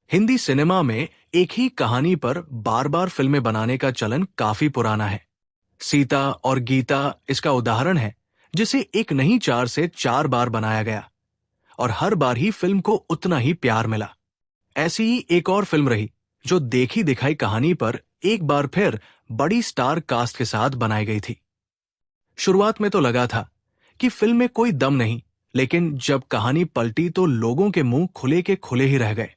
Hindi cinema में एक ही कहानी पर बार बार फिल्में बनाने का चलन काफी पुराना है। सीता और गीता इसका उदाहरण है, जिसे एक नहीं 4 से 4 बार बनाया गया और हर बार ही फिल्म को उतना ही प्यार मिला। ऐसी ही एक और फिल्म रही जो देखी दिखाई कहानी पर एक बार फिर बड़ी स्टार कास्ट के साथ बनाई गई थी। शुरुआत में तो लगा था कि फिल्म में कोई दम नहीं, लेकिन जब कहानी पलटी तो लोगों के मुंह खुले के खुले ही रह गए।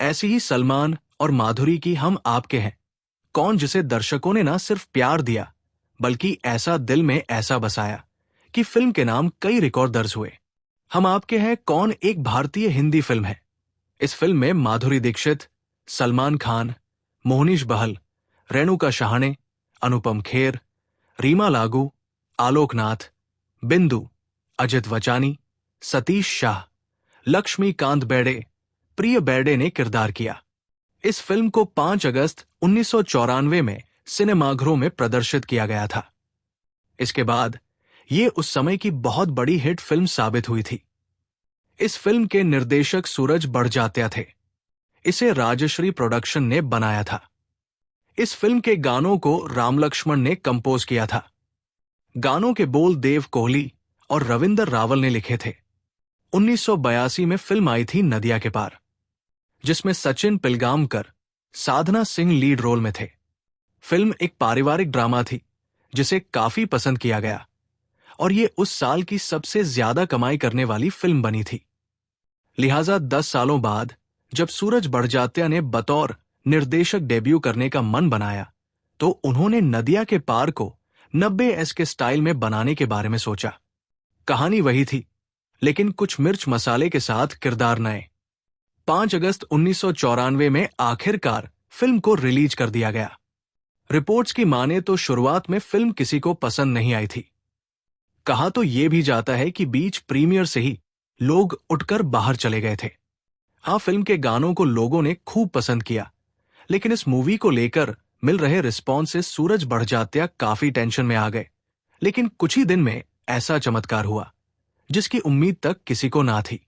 ऐसी ही सलमान और माधुरी की हम आपके हैं कौन, जिसे दर्शकों ने ना सिर्फ प्यार दिया बल्कि ऐसा दिल में ऐसा बसाया कि फिल्म के नाम कई रिकॉर्ड दर्ज हुए। हम आपके हैं कौन एक भारतीय हिंदी फिल्म है। इस फिल्म में माधुरी दीक्षित, सलमान खान, मोहनीश बहल, रेणुका शहाणे, अनुपम खेर, रीमा लागू, आलोक नाथ, बिंदु, अजित वचानी, सतीश शाह, लक्ष्मीकांत बेड़े, प्रिय बेड़े ने किरदार किया। इस फिल्म को 5 अगस्त 1994 में सिनेमाघरों में प्रदर्शित किया गया था। इसके बाद ये उस समय की बहुत बड़ी हिट फिल्म साबित हुई थी। इस फिल्म के निर्देशक सूरज बड़जात्या थे। इसे राजश्री प्रोडक्शन ने बनाया था। इस फिल्म के गानों को राम लक्ष्मण ने कंपोज किया था। गानों के बोल देव कोहली और रविंदर रावल ने लिखे थे। 1982 में फिल्म आई थी नदिया के पार, जिसमें सचिन पिलगामकर, साधना सिंह लीड रोल में थे। फिल्म एक पारिवारिक ड्रामा थी जिसे काफी पसंद किया गया और ये उस साल की सबसे ज्यादा कमाई करने वाली फिल्म बनी थी। लिहाजा 10 सालों बाद जब सूरज बड़जात्या ने बतौर निर्देशक डेब्यू करने का मन बनाया तो उन्होंने नदिया के पार को 90s के स्टाइल में बनाने के बारे में सोचा। कहानी वही थी, लेकिन कुछ मिर्च मसाले के साथ किरदार नए। 5 अगस्त 1994 में आखिरकार फिल्म को रिलीज कर दिया गया। रिपोर्ट्स की माने तो शुरुआत में फिल्म किसी को पसंद नहीं आई थी। कहा तो ये भी जाता है कि बीच प्रीमियर से ही लोग उठकर बाहर चले गए थे। हाँ, फिल्म के गानों को लोगों ने खूब पसंद किया, लेकिन इस मूवी को लेकर मिल रहे रिस्पॉन्स से सूरज बड़जात्या काफी टेंशन में आ गए। लेकिन कुछ ही दिन में ऐसा चमत्कार हुआ जिसकी उम्मीद तक किसी को ना थी।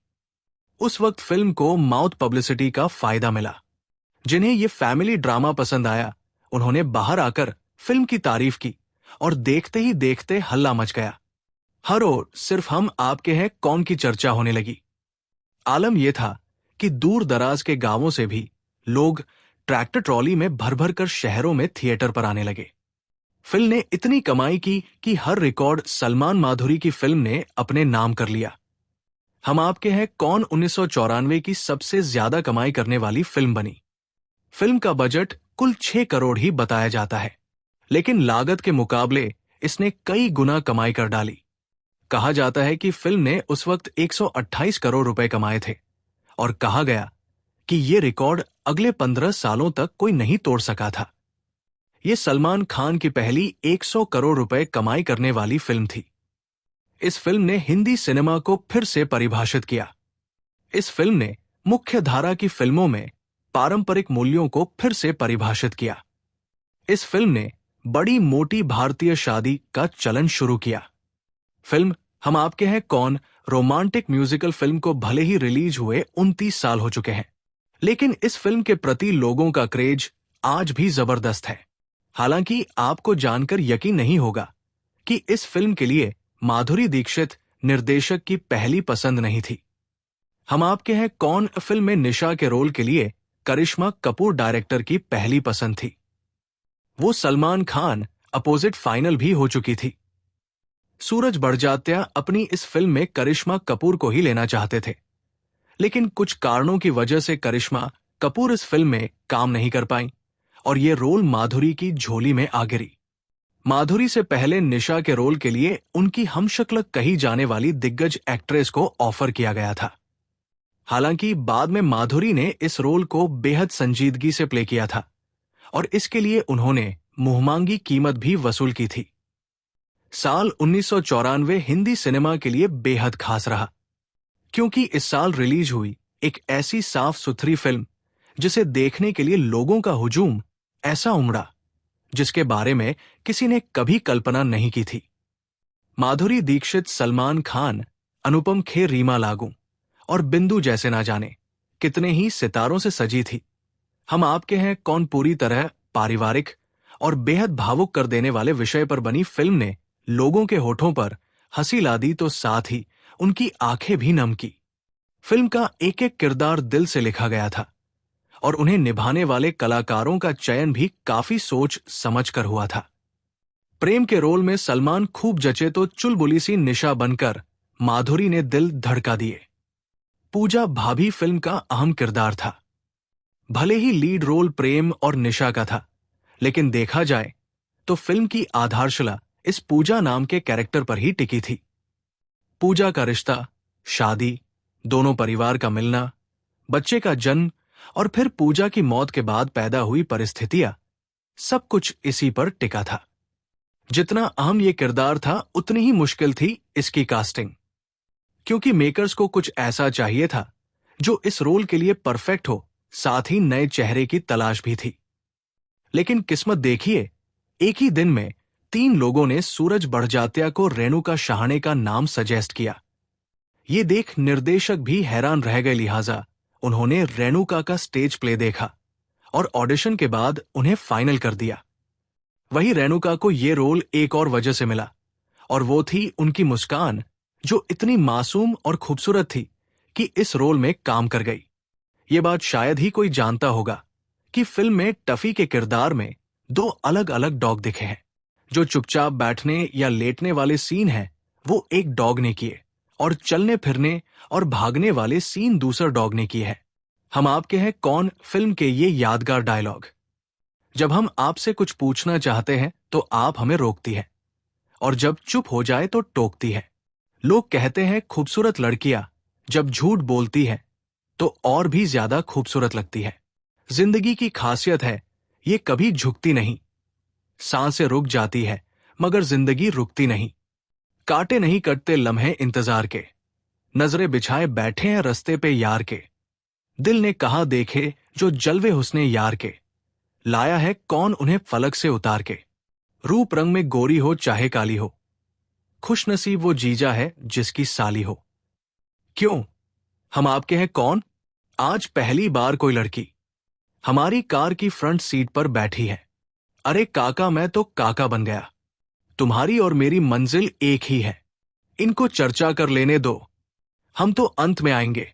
उस वक्त फिल्म को माउथ पब्लिसिटी का फायदा मिला। जिन्हें ये फैमिली ड्रामा पसंद आया, उन्होंने बाहर आकर फिल्म की तारीफ की और देखते ही देखते हल्ला मच गया। हर ओर सिर्फ हम आपके हैं कौन की चर्चा होने लगी। आलम यह था कि दूर दराज के गांवों से भी लोग ट्रैक्टर ट्रॉली में भर भर कर शहरों में थिएटर पर आने लगे। फिल्म ने इतनी कमाई की कि हर रिकॉर्ड सलमान माधुरी की फिल्म ने अपने नाम कर लिया। हम आपके हैं कौन 1994 की सबसे ज्यादा कमाई करने वाली फिल्म बनी। फिल्म का बजट कुल 6 करोड़ ही बताया जाता है, लेकिन लागत के मुकाबले इसने कई गुना कमाई कर डाली। कहा जाता है कि फिल्म ने उस वक्त 128 करोड़ रुपए कमाए थे और कहा गया कि ये रिकॉर्ड अगले 15 सालों तक कोई नहीं तोड़ सका था। ये सलमान खान की पहली 100 करोड़ रुपए कमाई करने वाली फिल्म थी। इस फिल्म ने हिंदी सिनेमा को फिर से परिभाषित किया। इस फिल्म ने मुख्य धारा की फिल्मों में पारंपरिक मूल्यों को फिर से परिभाषित किया। इस फिल्म ने बड़ी मोटी भारतीय शादी का चलन शुरू किया। फिल्म हम आपके हैं कौन रोमांटिक म्यूजिकल फिल्म को भले ही रिलीज हुए 29 साल हो चुके हैं, लेकिन इस फिल्म के प्रति लोगों का क्रेज आज भी जबरदस्त है। हालांकि आपको जानकर यकीन नहीं होगा कि इस फिल्म के लिए माधुरी दीक्षित निर्देशक की पहली पसंद नहीं थी। हम आपके हैं कौन फिल्म में निशा के रोल के लिए करिश्मा कपूर डायरेक्टर की पहली पसंद थी। वो सलमान खान अपोजिट फाइनल भी हो चुकी थी। सूरज बड़जात्या अपनी इस फिल्म में करिश्मा कपूर को ही लेना चाहते थे, लेकिन कुछ कारणों की वजह से करिश्मा कपूर इस फिल्म में काम नहीं कर पाई और ये रोल माधुरी की झोली में आ गिरी। माधुरी से पहले निशा के रोल के लिए उनकी हमशक्ल कही जाने वाली दिग्गज एक्ट्रेस को ऑफर किया गया था। हालांकि बाद में माधुरी ने इस रोल को बेहद संजीदगी से प्ले किया था और इसके लिए उन्होंने मुंहमांगी कीमत भी वसूल की थी। साल 1994 हिंदी सिनेमा के लिए बेहद खास रहा, क्योंकि इस साल रिलीज हुई एक ऐसी साफ सुथरी फिल्म जिसे देखने के लिए लोगों का हुजूम ऐसा उमड़ा जिसके बारे में किसी ने कभी कल्पना नहीं की थी। माधुरी दीक्षित, सलमान खान, अनुपम खेर, रीमा लागू और बिंदु जैसे ना जाने कितने ही सितारों से सजी थी। हम आपके हैं कौन पूरी तरह पारिवारिक और बेहद भावुक कर देने वाले विषय पर बनी फिल्म ने लोगों के होठों पर हंसी ला दी तो साथ ही उनकी आंखें भी नम की। फिल्म का एक एक किरदार दिल से लिखा गया था और उन्हें निभाने वाले कलाकारों का चयन भी काफी सोच समझ कर हुआ था। प्रेम के रोल में सलमान खूब जचे तो चुलबुली सी निशा बनकर माधुरी ने दिल धड़का दिए। पूजा भाभी फिल्म का अहम किरदार था। भले ही लीड रोल प्रेम और निशा का था, लेकिन देखा जाए तो फिल्म की आधारशिला इस पूजा नाम के कैरेक्टर पर ही टिकी थी। पूजा का रिश्ता, शादी, दोनों परिवार का मिलना, बच्चे का जन्म और फिर पूजा की मौत के बाद पैदा हुई परिस्थितियां, सब कुछ इसी पर टिका था। जितना अहम ये किरदार था उतनी ही मुश्किल थी इसकी कास्टिंग, क्योंकि मेकर्स को कुछ ऐसा चाहिए था जो इस रोल के लिए परफेक्ट हो, साथ ही नए चेहरे की तलाश भी थी। लेकिन किस्मत देखिए, एक ही दिन में 3 लोगों ने सूरज बड़जात्या को रेणुका शहाणे का नाम सजेस्ट किया। ये देख निर्देशक भी हैरान रह गए, लिहाजा उन्होंने रेणुका का स्टेज प्ले देखा और ऑडिशन के बाद उन्हें फाइनल कर दिया। वही रेणुका को ये रोल एक और वजह से मिला, और वो थी उनकी मुस्कान, जो इतनी मासूम और खूबसूरत थी कि इस रोल में काम कर गई। ये बात शायद ही कोई जानता होगा कि फिल्म में टफी के किरदार में 2 अलग अलग डॉग दिखे हैं। जो चुपचाप बैठने या लेटने वाले सीन हैं, वो एक डॉग ने किए, और चलने फिरने और भागने वाले सीन दूसरा डॉग ने किए हैं। हम आपके हैं कौन फिल्म के ये यादगार डायलॉग। जब हम आपसे कुछ पूछना चाहते हैं तो आप हमें रोकती है, और जब चुप हो जाए तो टोकती है। लोग कहते हैं खूबसूरत लड़कियां जब झूठ बोलती है तो और भी ज्यादा खूबसूरत लगती है। जिंदगी की खासियत है ये कभी झुकती नहीं। सांसें रुक जाती है मगर जिंदगी रुकती नहीं। कांटे नहीं कटते लम्हे इंतजार के, नजरें बिछाए बैठे हैं रस्ते पे यार के। दिल ने कहा देखे जो जलवे हुस्ने यार के, लाया है कौन उन्हें फलक से उतार के। रूप रंग में गोरी हो चाहे काली हो, खुश नसीब वो जीजा है जिसकी साली हो। क्यों, हम आपके हैं कौन आज पहली बार कोई लड़की हमारी कार की फ्रंट सीट पर बैठी है। अरे काका मैं तो काका बन गया, तुम्हारी और मेरी मंजिल एक ही है। इनको चर्चा कर लेने दो, हम तो अंत में आएंगे।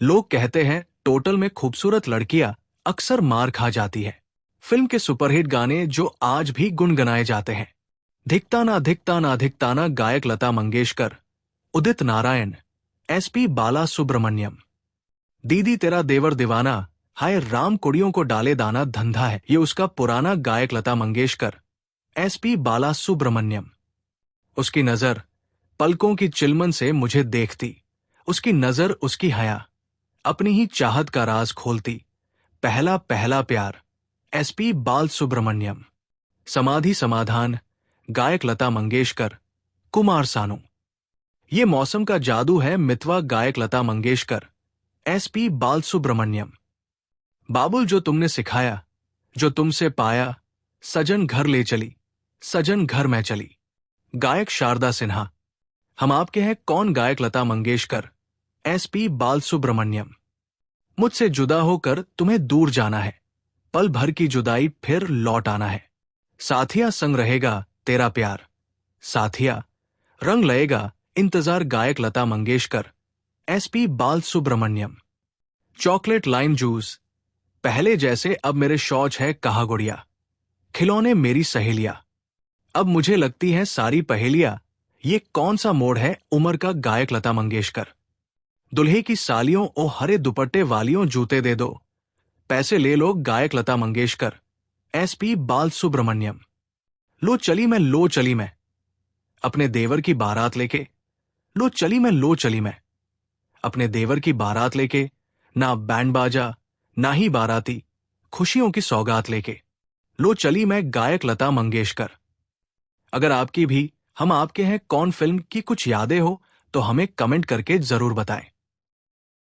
लोग कहते हैं टोटल में खूबसूरत लड़कियां अक्सर मार खा जाती है। फिल्म के सुपरहिट गाने जो आज भी गुनगुनाए जाते हैं, धिकता ना धिकता ना धिकता ना, गायक लता मंगेशकर, उदित नारायण, एसपी बाला सुब्रमण्यम। दीदी तेरा देवर दीवाना, हाय राम कुड़ियों को डाले दाना धंधा है, ये उसका पुराना गायक लता मंगेशकर, एसपी बाला सुब्रमण्यम। उसकी नजर पलकों की चिलमन से मुझे देखती, उसकी नजर उसकी हया अपनी ही चाहत का राज खोलती, पहला पहला प्यार, एसपी बाल सुब्रमण्यम। समाधि समाधान, गायक लता मंगेशकर, कुमार सानू। ये मौसम का जादू है मितवा, गायक लता मंगेशकर, एसपी बाल सुब्रमण्यम। बाबुल जो तुमने सिखाया, जो तुमसे पाया, सजन घर ले चली, सजन घर में चली, गायक शारदा सिन्हा। हम आपके हैं कौन, गायक लता मंगेशकर, एसपी बाल सुब्रमण्यम। मुझसे जुदा होकर तुम्हें दूर जाना है, पल भर की जुदाई फिर लौट आना है। साथिया संग रहेगा तेरा प्यार, साथिया रंग लएगा इंतजार, गायक लता मंगेशकर, एसपी बाल सुब्रमण्यम। चॉकलेट लाइम जूस, पहले जैसे अब मेरे शौच है कहा गुड़िया, खिलौने मेरी सहेलियां, अब मुझे लगती हैं सारी पहेलियां, ये कौन सा मोड़ है उम्र का, गायक लता मंगेशकर। दुल्हे की सालियों ओ हरे दुपट्टे वालियों जूते दे दो, पैसे ले लो, गायक लता मंगेशकर, एसपी बाल सुब्रमण्यम। लो चली मैं, लो चली मैं अपने देवर की बारात लेके, लो चली मैं, लो चली मैं अपने देवर की बारात लेके, ना बैंड बाजा ना ही बाराती, खुशियों की सौगात लेके, लो चली मैं, गायक लता मंगेशकर। अगर आपकी भी हम आपके हैं कौन फिल्म की कुछ यादें हो तो हमें कमेंट करके जरूर बताएं।